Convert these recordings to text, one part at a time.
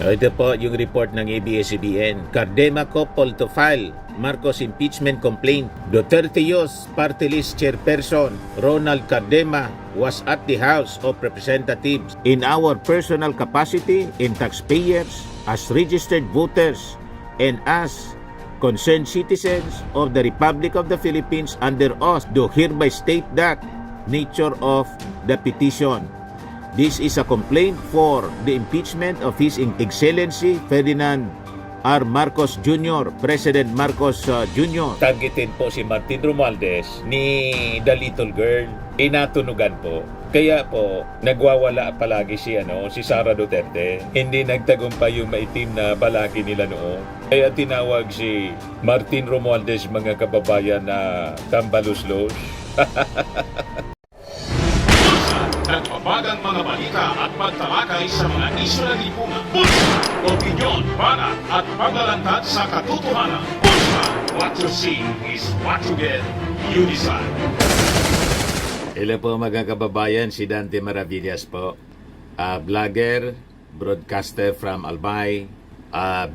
Ito po yung report ng ABS-CBN. Cardema couple to file Marcos impeachment complaint. Duterte Youth Party List Chairperson Ronald Cardema was at the House of Representatives in our personal capacity in taxpayers, as registered voters, and as concerned citizens of the Republic of the Philippines under oath do hereby state that nature of the petition. This is a complaint for the impeachment of His Excellency Ferdinand R. Marcos Jr., President Marcos Jr. Targetin po si Martin Romualdez ni The Little Girl. Inatunugan po. Kaya po, nagwawala palagi si Sara Duterte. Hindi nagtagumpay yung maitim na balaki nila noon. Kaya tinawag si Martin Romualdez, mga kababayan, na tambaluslos. Nagbabagang mga balita at pagtalakay sa mga isyu ng lipunan. Pulsa, opinyon, banat at paglalantad sa katotohanan. Pulsa, what you see is what you get. You decide. Hello po mga kababayan, si Dante Maravillas po. Vlogger, broadcaster from Albay,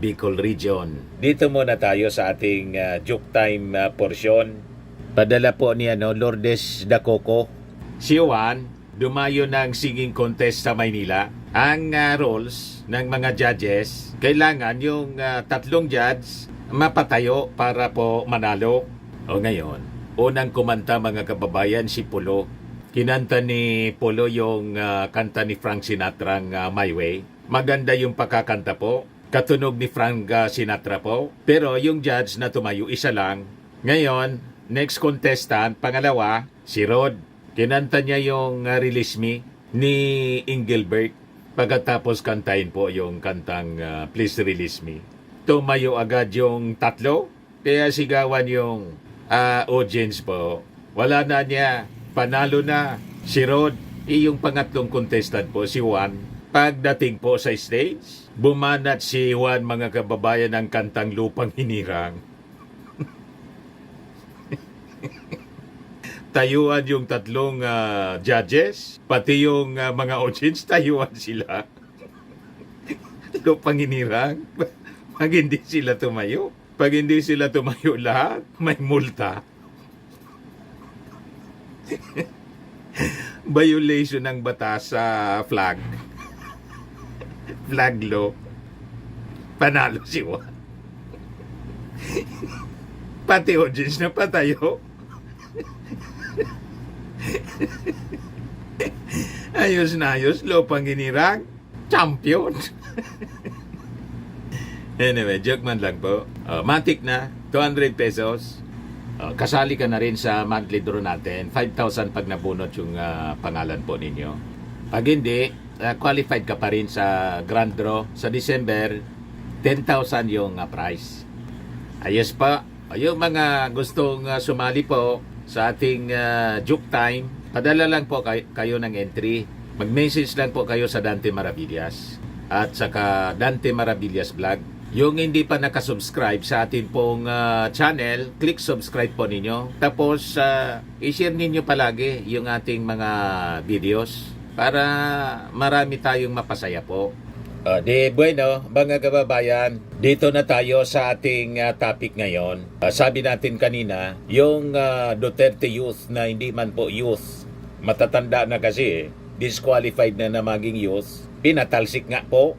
Bicol Region. Dito muna tayo sa ating joke time portion. Padala po ni Lourdes Dacoco. Si Juan, dumayo ng singing contest sa Maynila. Ang roles ng mga judges, kailangan yung tatlong judge mapatayo para po manalo. O ngayon, unang kumanta mga kababayan, si Polo. Kinanta ni Polo yung kanta ni Frank Sinatra, My Way. Maganda yung pakakanta po. Katunog ni Frank Sinatra po. Pero yung judge na tumayo, isa lang. Ngayon, next contestant, pangalawa, si Rod. Kinanta niya yung Release Me ni Engelbert. Pagkatapos kantahin po yung kantang Please Release Me. Tumayo agad yung tatlo. Kaya sigawan yung audience po. Wala na niya. Panalo na si Rod. Yung pangatlong contestant po, si Juan. Pagdating po sa stage, bumanat si Juan, mga kababayan, ng kantang Lupang Hinirang. Tayuan yung tatlong judges, pati yung mga audience, tayuan sila. Lupang Hinirang. Pag hindi sila tumayo, lahat, may multa. Violation ng batas sa flag law. Panalo si Juan. Pati audience na patayo. Ayos na ayos, Lupang Hinirang, champion. Anyway, joke man lang po. Matik na, 200 pesos. Kasali ka na rin sa monthly draw natin. 5,000 pag nabunot yung pangalan po ninyo. Pag hindi, qualified ka pa rin sa grand draw. Sa December, 10,000 yung prize. Ayos pa. Yung mga gustong sumali po sa ating joke time, padala lang po kayo ng entry. Mag-message lang po kayo sa Dante Maravillas at saka Dante Maravillas Vlog. Yung hindi pa nakasubscribe sa atin pong channel, click subscribe po ninyo. Tapos i-share ninyo palagi yung ating mga videos para marami tayong mapasaya po. Bueno, mga kababayan, dito na tayo sa ating topic ngayon. Sabi natin kanina, yung Duterte youth na hindi man po youth, matatanda na kasi, disqualified na maging youth, pinatalsik nga po.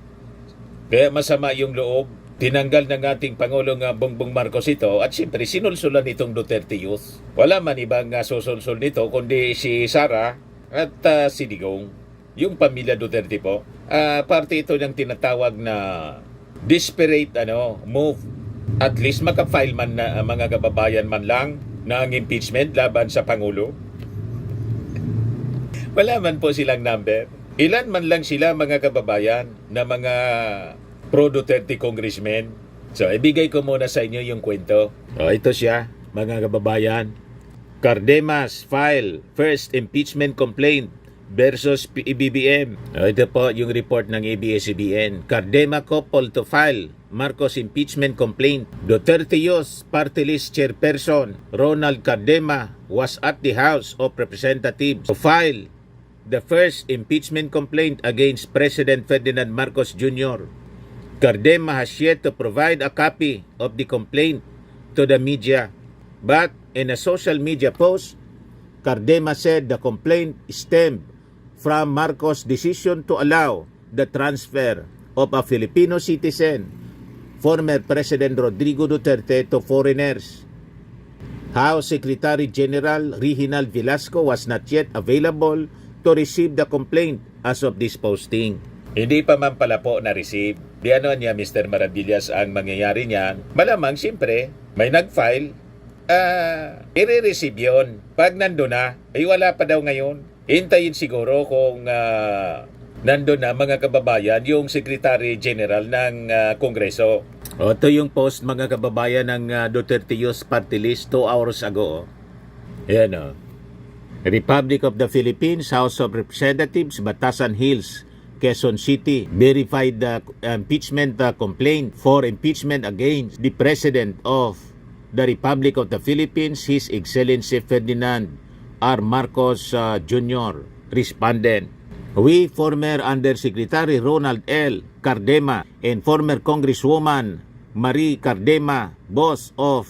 Kaya masama yung loob. Tinanggal ng ating Pangulong Bongbong Marcos ito at siyempre sinulsulan itong Duterte youth. Wala man ibang susulsul nito kundi si Sara at si Digong. Yung pamilya Duterte po. Parte ito ng tinatawag na desperate move. At least makafile man na mga kababayan man lang ng impeachment laban sa Pangulo. Wala man po silang number. Ilan man lang sila mga kababayan na mga pro-Duterte congressmen. So, ibigay ko muna sa inyo yung kwento. Ito siya, mga kababayan. Cardema's file first impeachment complaint versus BBM. Ito po yung report ng ABS-CBN. Cardema couple to file Marcos impeachment complaint. Duterte Youth Party List Chairperson Ronald Cardema was at the House of Representatives to file the first impeachment complaint against President Ferdinand Marcos Jr. Cardema has yet to provide a copy of the complaint to the media. But in a social media post, Cardema said the complaint stemmed from Marcos' decision to allow the transfer of a Filipino citizen, former President Rodrigo Duterte, to foreigners. House Secretary General Reginald Velasco was not yet available to receive the complaint as of this posting. Hindi pa man pala po na-receive. Di ano niya, Mr. Maravillas, ang mangyayari niyan. Malamang, siyempre, may nag-file, i-receive yun. Pag nandun na, ay wala pa daw ngayon. Hintayin siguro kung nandun na, mga kababayan, yung Secretary General ng Kongreso. O, ito yung post, mga kababayan, ng Duterte Youth Party List 2 hours ago. Ayan o. Republic of the Philippines, House of Representatives, Batasan Hills, Quezon City, verified the impeachment complaint for impeachment against the President of the Republic of the Philippines, His Excellency Ferdinand R. Marcos Jr. Respondent. We, former Undersecretary Ronald L. Cardema and former Congresswoman Marie Cardema, boss of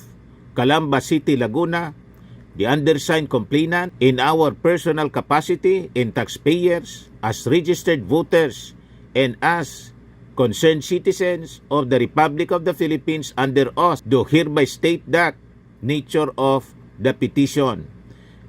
Calamba City, Laguna, the undersigned complainant, in our personal capacity in taxpayers, as registered voters, and as concerned citizens of the Republic of the Philippines under oath, do hereby state that nature of the petition.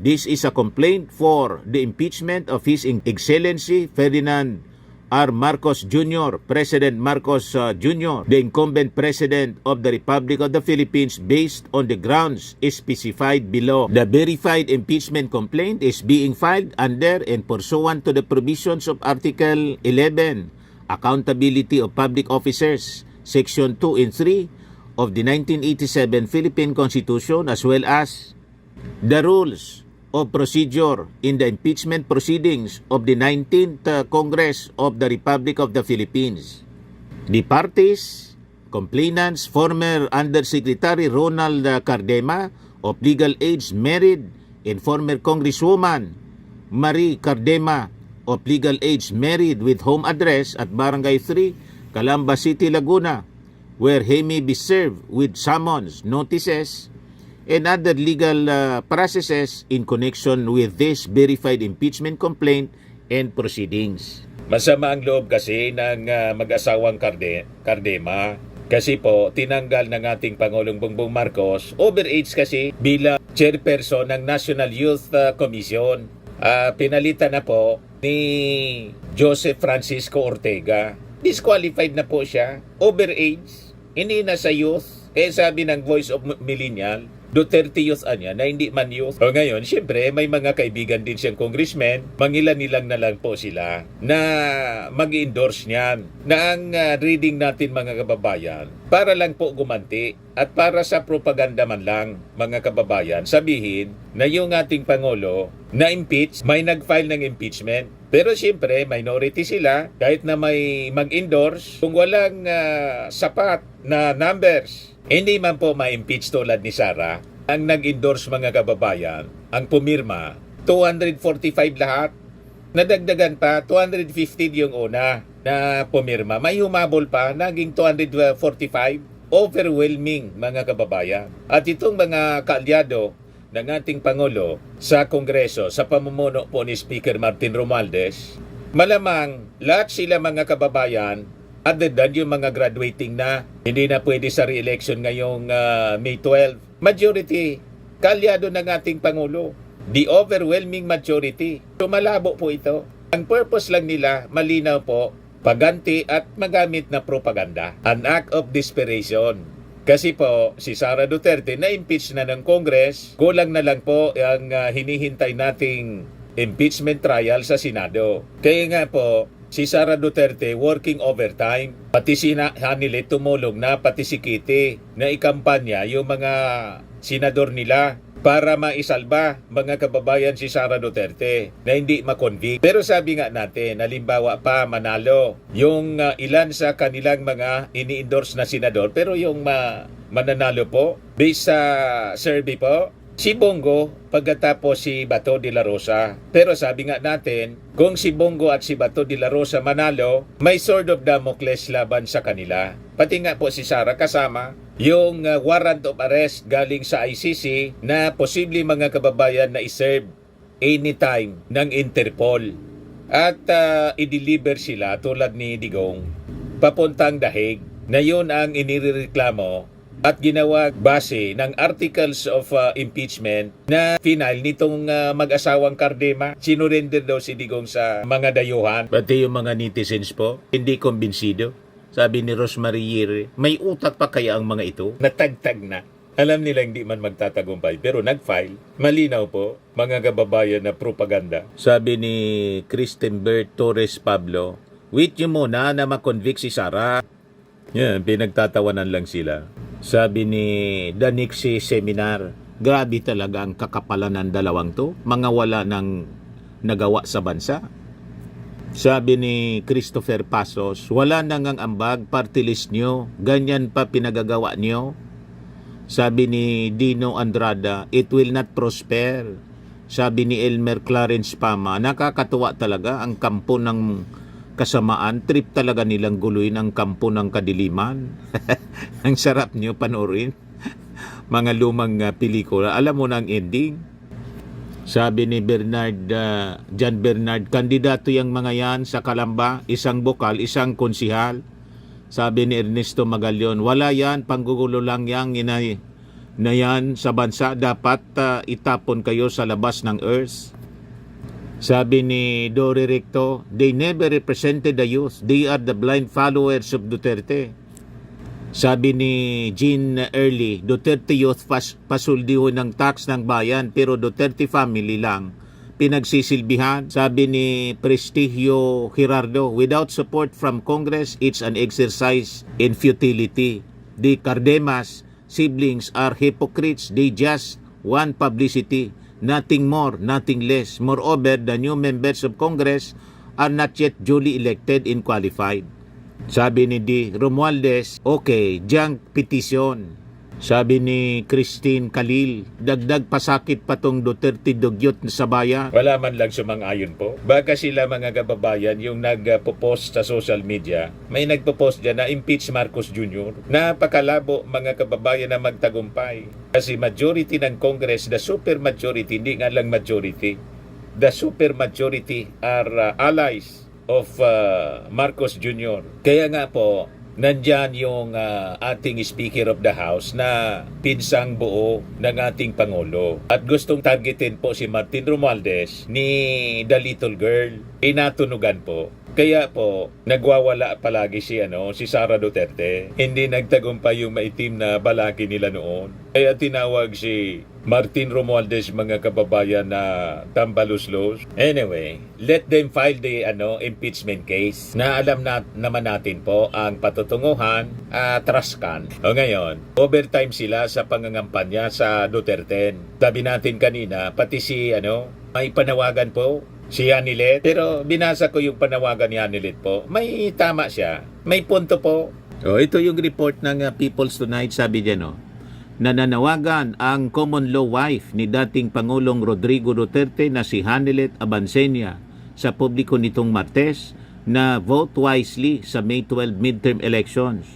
This is a complaint for the impeachment of His Excellency Ferdinand R. Marcos Jr., President Marcos Jr., the incumbent President of the Republic of the Philippines, based on the grounds specified below. The verified impeachment complaint is being filed under and pursuant to the provisions of Article 11, Accountability of Public Officers, Section 2 and 3 of the 1987 Philippine Constitution, as well as the rules of procedure in the impeachment proceedings of the 19th Congress of the Republic of the Philippines. The parties, complainants, former Undersecretary Ronald Cardema, of legal age, married, and former Congresswoman Marie Cardema, of legal age, married, with home address at Barangay 3, Calamba City, Laguna, where he may be served with summons, notices, and other legal processes in connection with this verified impeachment complaint and proceedings. Masama ang loob kasi ng mag-asawang Cardema kasi po tinanggal ng ating Pangulong Bongbong Marcos, overage kasi, bilang chairperson ng National Youth Commission. Pinalitan na po ni Joseph Francisco Ortega. Disqualified na po siya, overage, hindi na sa youth. Kaya sabi ng Voice of Millennial, Duterte Youth anya na hindi man youth. O ngayon, siyempre, may mga kaibigan din siyang congressman, mangilan-ilang na lang po sila na mag-endorse niyan. Na ang reading natin, mga kababayan, para lang po gumanti at para sa propaganda man lang, mga kababayan, sabihin na yung ating Pangulo na impeach, may nag-file ng impeachment. Pero siyempre, minority sila, kahit na may mag-endorse, kung walang sapat na numbers, hindi man po ma-impeach tulad ni Sara. Ang nag-endorse, mga kababayan, ang pumirma, 245 lahat. Nadagdagan pa, 250 yung una na pumirma. May humabol pa, naging 245. Overwhelming, mga kababayan. At itong mga kaalyado ng ating Pangulo sa Kongreso, sa pamumuno po ni Speaker Martin Romualdez, malamang lahat sila, mga kababayan, other than yung mga graduating na, hindi na pwede sa re-election ngayong May 12. Majority, kalyado ng ating Pangulo. The overwhelming majority. So malabo po ito. Ang purpose lang nila, malinaw po, paganti at magamit na propaganda. An act of desperation. Kasi po, si Sara Duterte na-impeach na ng Congress, kulang na lang po ang hinihintay nating impeachment trial sa Senado. Kaya nga po, si Sara Duterte working overtime. Pati si Hanile tumulong na, pati si Kitty na ikampanya yung mga senador nila para maisalba, mga kababayan, si Sara Duterte na hindi makonvict. Pero sabi nga natin, halimbawa pa manalo yung ilan sa kanilang mga ini-endorse na senador, pero yung mananalo po based sa survey po, si Bongo pagkatapos si Bato de la Rosa. Pero sabi nga natin, kung si Bongo at si Bato de la Rosa manalo, may sword of Damocles laban sa kanila. Pati nga po si Sara kasama. Yung warrant of arrest galing sa ICC na posible mga kababayan na iserve anytime ng Interpol. At i-deliver sila tulad ni Digong papuntang Dahig na yun ang inireklamo at ginawa base ng articles of impeachment na final nitong mag-asawang Cardema. Sinurrender daw si Digong sa mga dayuhan. Pati yung mga netizens po, hindi kumbinsido. Sabi ni Rosemary Yere, may utak pa kaya ang mga ito? Natagtag na. Alam nila hindi man magtatagumpay pero nag-file. Malinaw po, mga kababayan na propaganda. Sabi ni Kristen Bert Torres Pablo, wait nyo muna na makonvict si Sara. Yan, pinagtatawanan lang sila. Sabi ni Danixi Seminar, grabe talaga ang kakapalan ng dalawang to. Mga wala nang nagawa sa bansa. Sabi ni Christopher Pasos, wala nang ang ambag, party list nyo. Ganyan pa pinagagawa nyo. Sabi ni Dino Andrada, it will not prosper. Sabi ni Elmer Clarence Pama, nakakatuwa talaga ang kampo ng kasamaan. Trip talaga nilang guluhin ang kampo ng kadiliman. Ang sarap nyo panoorin. Mga lumang pelikula. Alam mo na ang ending. Sabi ni John Bernard, kandidato yung mga yan sa Kalamba, isang bokal, isang konsihal. Sabi ni Ernesto Magalyon, wala yan, panggugulo lang yan, na yan sa bansa. Dapat itapon kayo sa labas ng earth. Sabi ni Dory Recto, they never represented the youth. They are the blind followers of Duterte. Sabi ni Jean Early, Duterte youth pasuldiho ng tax ng bayan pero Duterte family lang pinagsisilbihan. Sabi ni Prestigio Girardo, without support from Congress, it's an exercise in futility. The Cardemas siblings are hypocrites. They just want publicity. Nothing more, nothing less. Moreover, the new members of Congress are not yet duly elected and qualified. Sabi ni D. Romualdez, okay, junk petition. Sabi ni Christine Khalil, dagdag pasakit pa tong Duterte dugyot sa bayan. Wala man lang sumang-ayon po. Baka sila mga kababayan yung nagpo-post sa social media, may nagpo-post dyan na impeach Marcos Jr. Napakalabo mga kababayan na magtagumpay. Kasi majority ng Congress, the super majority, hindi nga lang majority, the super majority are allies of Marcos Jr. Kaya nga po, nandyan yung ating Speaker of the House na pinsang buo ng ating Pangulo. At gustong targetin po si Martin Romualdez ni The Little Girl. Inatunugan po. Kaya po, nagwawala palagi si Sara Duterte. Hindi nagtagumpay yung maitim na balaki nila noon. Kaya tinawag si Martin Romualdez mga kababayan na tambaluslos. Anyway, let them file the impeachment case na alam naman natin po ang patutunguhan traskan. O ngayon, overtime sila sa pangangampanya sa Duterte. Sabi natin kanina, pati si may panawagan po si Hanilet. Pero binasa ko yung panawagan ni Hanilet po. May tama siya. May punto po. Ito yung report ng People's Tonight. Sabi dyan, nananawagan ang common law wife ni dating Pangulong Rodrigo Duterte na si Hanilet Abansenia sa publiko nitong Martes na vote wisely sa May 12 midterm elections.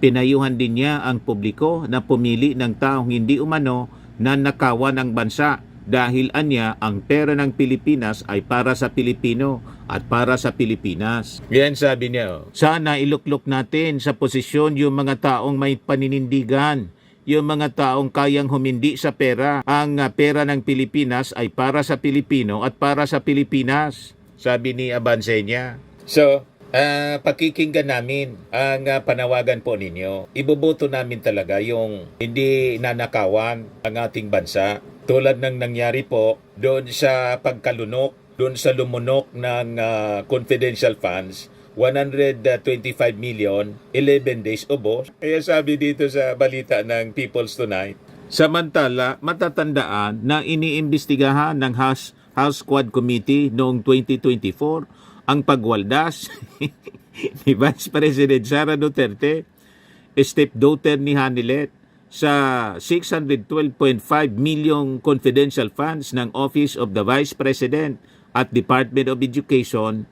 Pinayuhan din niya ang publiko na pumili ng taong hindi umano na nakawan ng bansa dahil anya ang pera ng Pilipinas ay para sa Pilipino at para sa Pilipinas. Yan sabi niya. Sana iluklok natin sa posisyon yung mga taong may paninindigan, yung mga taong kayang humindi sa pera. Ang pera ng Pilipinas ay para sa Pilipino at para sa Pilipinas, sabi ni Abansenia. So, pakikinggan namin ang panawagan po ninyo. Iboboto namin talaga yung hindi nanakawan ang ating bansa. Tulad ng nangyari po doon sa pagkalunok, doon sa lumunok ng confidential funds, 125 million, 11 days ubos. Kaya sabi dito sa balita ng People's Tonight. Samantala, matatandaan na iniimbestigahan ng House Quad Committee noong 2024 ang pagwaldas ni Vice President Sara Duterte, stepdaughter ni Hanilet, sa 612.5 million confidential funds ng Office of the Vice President at Department of Education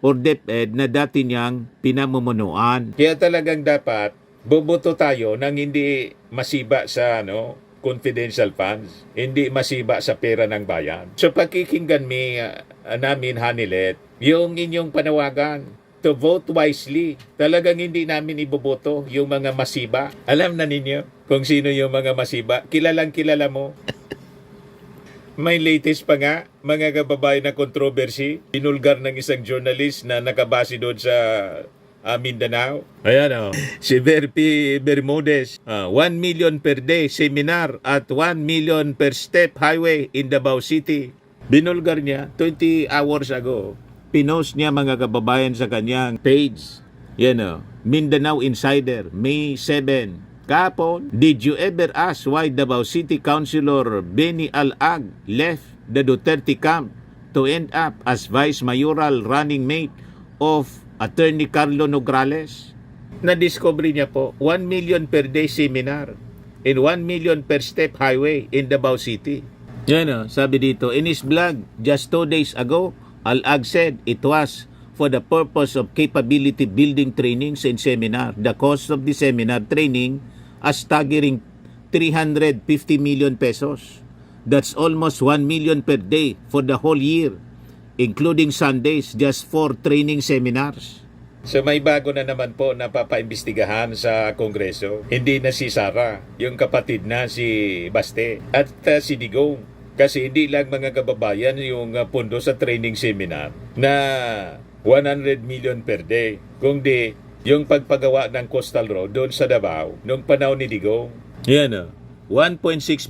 or DepEd na dati niyang pinamumunuan. Kaya talagang dapat bubuto tayo ng hindi masiba sa confidential funds, hindi masiba sa pera ng bayan. So pakikinggan namin, Hanilet, yung inyong panawagan to vote wisely. Talagang hindi namin iboboto yung mga masiba. Alam na ninyo kung sino yung mga masiba. Kilalang kilala mo. May latest pa nga, mga kababayan na controversy. Pinulgar ng isang journalist na nakabase doon sa Mindanao. Ayan si Verpi Bermudez. 1 million per day seminar at 1 million per step highway in Davao City. Binulgar niya 20 hours ago. Pinost niya mga kababayan sa kanyang page. Mindanao Insider, May 7. Kapon, did you ever ask why Davao City Councilor Benny Al-Ag left the Duterte camp to end up as vice mayoral running mate of Attorney Carlo Nograles? Na-discover niya po 1 million per day seminar and 1 million per step highway in Davao City. Sabi dito, in his blog just 2 days ago, Al-Ag said it was for the purpose of capability building trainings and seminar. The cost of the seminar training a staggering 350 million pesos. That's almost 1 million per day for the whole year, including Sundays, just 4 training seminars. So may bago na naman po na papaimbestigahan sa Kongreso. Hindi na si Sara, yung kapatid na si Baste at si Digong. Kasi hindi lang mga kababayan yung pundo sa training seminar na 100 million per day. Kung di, yung pagpagawa ng Coastal Road doon sa Davao nung panahon ni Digong. 1.6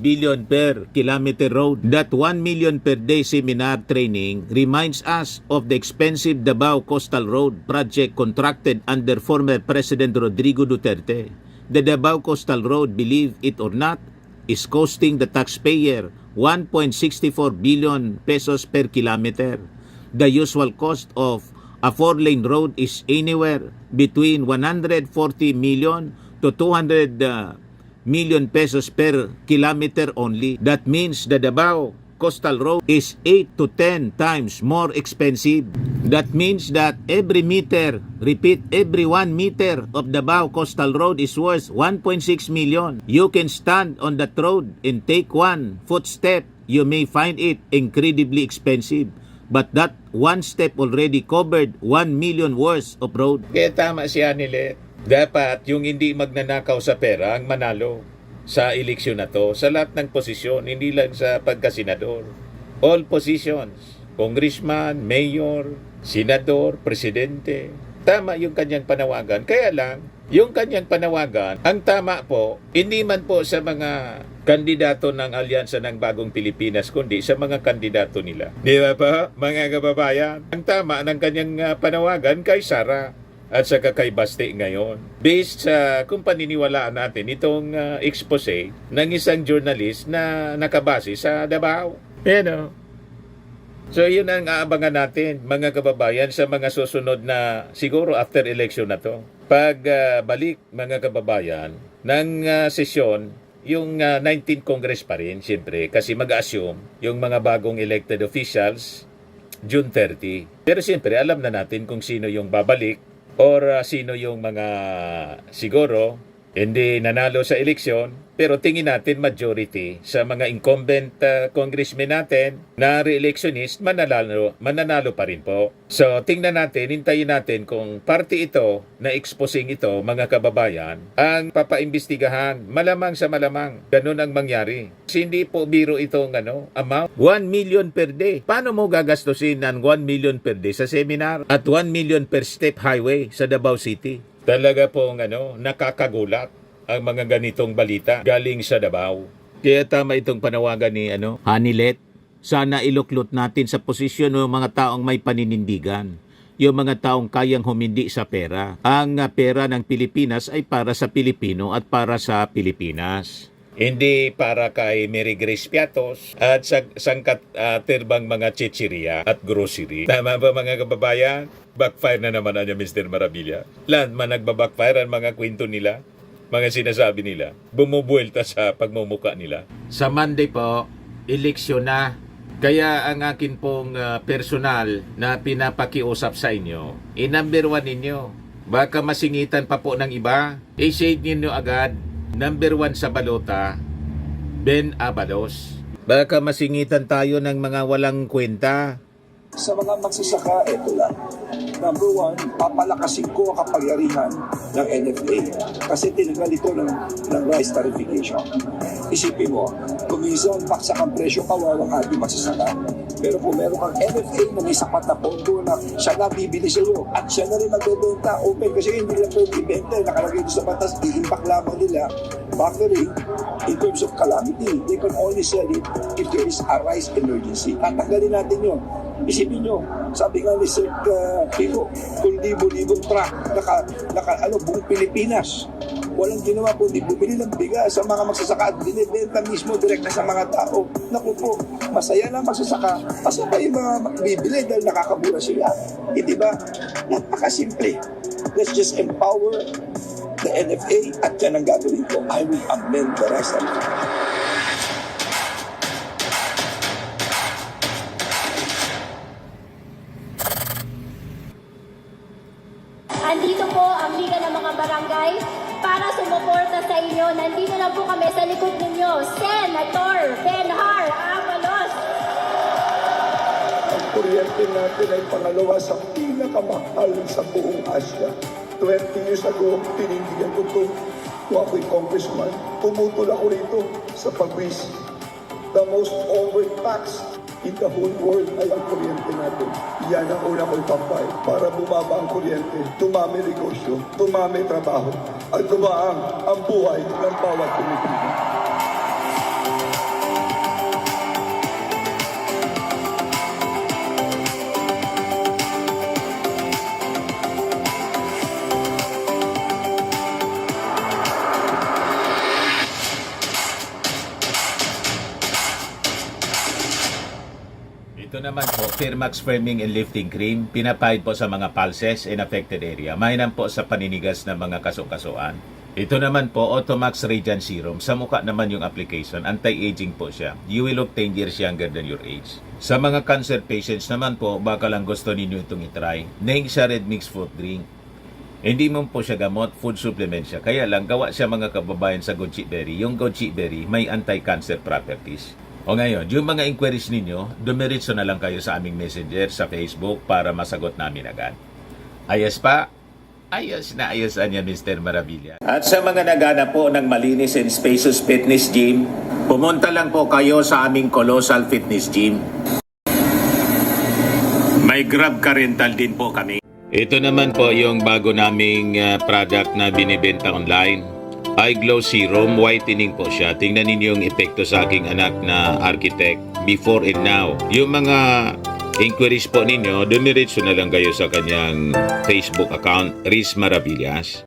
billion per kilometer road. That 1 million per day seminar training reminds us of the expensive Davao Coastal Road project contracted under former President Rodrigo Duterte. The Davao Coastal Road, believe it or not, is costing the taxpayer 1.64 billion pesos per kilometer. The usual cost of a 4-lane road is anywhere between 140 million to 200 million pesos per kilometer only. That means the Davao Coastal Road is 8 to 10 times more expensive. That means that every 1 meter of Davao Coastal Road is worth 1.6 million. You can stand on that road and take 1 footstep. You may find it incredibly expensive, but that 1 step already covered 1 million worth of road. Kaya tama siya nila. Dapat yung hindi magnanakaw sa pera ang manalo sa eleksyon na to, sa lahat ng posisyon, hindi lang sa pagkasenador. All positions, congressman, mayor, senador, presidente. Tama yung kanyang panawagan. Kaya lang, yung kanyang panawagan, ang tama po, hindi man po sa mga kandidato ng Alyansa ng Bagong Pilipinas, kundi sa mga kandidato nila. Di ba pa, mga kababayan? Ang tama ng kanyang panawagan kay Sara at saka kay Baste ngayon. Based sa kung paniniwalaan natin itong expose ng isang journalist na nakabase sa Davao. So yun ang aabangan natin mga kababayan sa mga susunod na siguro after election na to. Pag balik mga kababayan ng sesyon, yung 19th Congress pa rin siyempre kasi mag-assume yung mga bagong elected officials June 30. Pero siyempre alam na natin kung sino yung babalik or sino yung mga siguro hindi nanalo sa eleksyon, pero tingin natin majority sa mga incumbent congressmen natin na re-electionist mananalo pa rin po. So tingnan natin, hintayin natin kung party ito na exposing ito mga kababayan ang papaimbestigahan, malamang sa malamang ganun ang mangyari. Kasi hindi po biro itong amount. 1 million per day. Paano mo gagastusin ng 1 million per day sa seminar at 1 million per step highway sa Davao City? Talaga pong nakakagulat ang mga ganitong balita galing sa Davao. Kaya tama itong panawagan ni Hanilet. Sana iluklot natin sa posisyon ng mga taong may paninindigan. Yung mga taong kayang humindi sa pera. Ang pera ng Pilipinas ay para sa Pilipino at para sa Pilipinas. Hindi para kay Mary Grace Piatos at sangkat terbang mga chichirya at grocery. Tama ba mga kababayan? Backfire na naman Mr. Marabilla. Lahat man nagbabackfire ang mga kwento nila. mga sinasabi nila, bumubuelta sa pagmumuka nila. Sa Monday po, eleksyon na. Kaya ang akin pong personal na pinapakiusap sa inyo, number 1 ninyo. Baka masingitan pa po ng iba, i-shade ninyo agad, number 1 sa balota, Ben Abalos. Baka masingitan tayo ng mga walang kwenta. Sa mga magsasaka, ito lang. Number 1, papalakasin ko ang kapangyarihan ng NFA kasi tinanggal ito ng rice tariffication. Isipin mo, kung minsan baksak ang presyo, kawawang ating magsasaka. Pero kung meron kang NFA na may sapat na pondo na siya na bibili sa iyo at siya na rin magbebenta, open kasi hindi lang pwede ibenta, nakalagay ito sa batas, iimbak lamang nila buffering in terms of calamity. They can only sell it if there is a rice emergency. Tatanggalin natin yun. Isipin nyo, sabi nga ni Sir Pico, kung libo-libong truck, buong Pilipinas, walang ginawa kundi bumili ng bigas sa mga magsasaka at binibenta mismo direkta sa mga tao. Naku po, masaya lang magsasaka, masaya yung mga bibili dahil nakakabura sila. Hindi ba? Napakasimple. Let's just empower the NFA at yan ang gagawin ko. I will amend the rest of it. Andito po ang Liga ng mga Barangay para sumuporta sa inyo. Nandito lang po kami sa likod ninyo, Senator Benhar Abalos. Ang kuryente natin ay pangalawa sa pinakamahal sa buong Asia. 20 years ago, tinindigan ko ito kung ako'y congressman. Tumutol ako rito sa pagwis. The most overtaxed in the whole world ay ang kuryente natin. Yan ang una ko ipapay para bumaba ang kuryente, tumami negosyo, tumami trabaho, at dumaang ang buhay ng bawat Pilipino. Ito naman po, Firmax Firming and Lifting Cream, pinapahid po sa mga pulses in affected area. Mainam po sa paninigas ng mga kaso-kasuan. Ito naman po, Automax Radiant Serum. Sa mukha naman yung application, anti-aging po siya. You will look 10 years younger than your age. Sa mga cancer patients naman po, baka lang gusto ninyo itong itry. Nengxia Red Mix Fruit Drink. Hindi mo po siya gamot, food supplement siya. Kaya lang, gawa siya mga kababayan sa goji berry. Yung goji berry may anti-cancer properties. O ngayon, yung mga inquiries ninyo, dumiritso na lang kayo sa aming messenger sa Facebook para masagot namin agad. Ayos pa? Ayos na ayos niya, Mr. Maravilla. At sa mga nagana po ng malinis and spacious fitness gym, pumunta lang po kayo sa aming Colossal Fitness Gym. May Grab Car Rental din po kami. Ito naman po yung bago naming product na binibenta online. Eye Glow Serum, whitening po siya. Tingnan ninyo yung epekto sa aking anak na architect before and now. Yung mga inquiries po ninyo, dumiretso na lang kayo sa kanyang Facebook account, Riz Maravillas.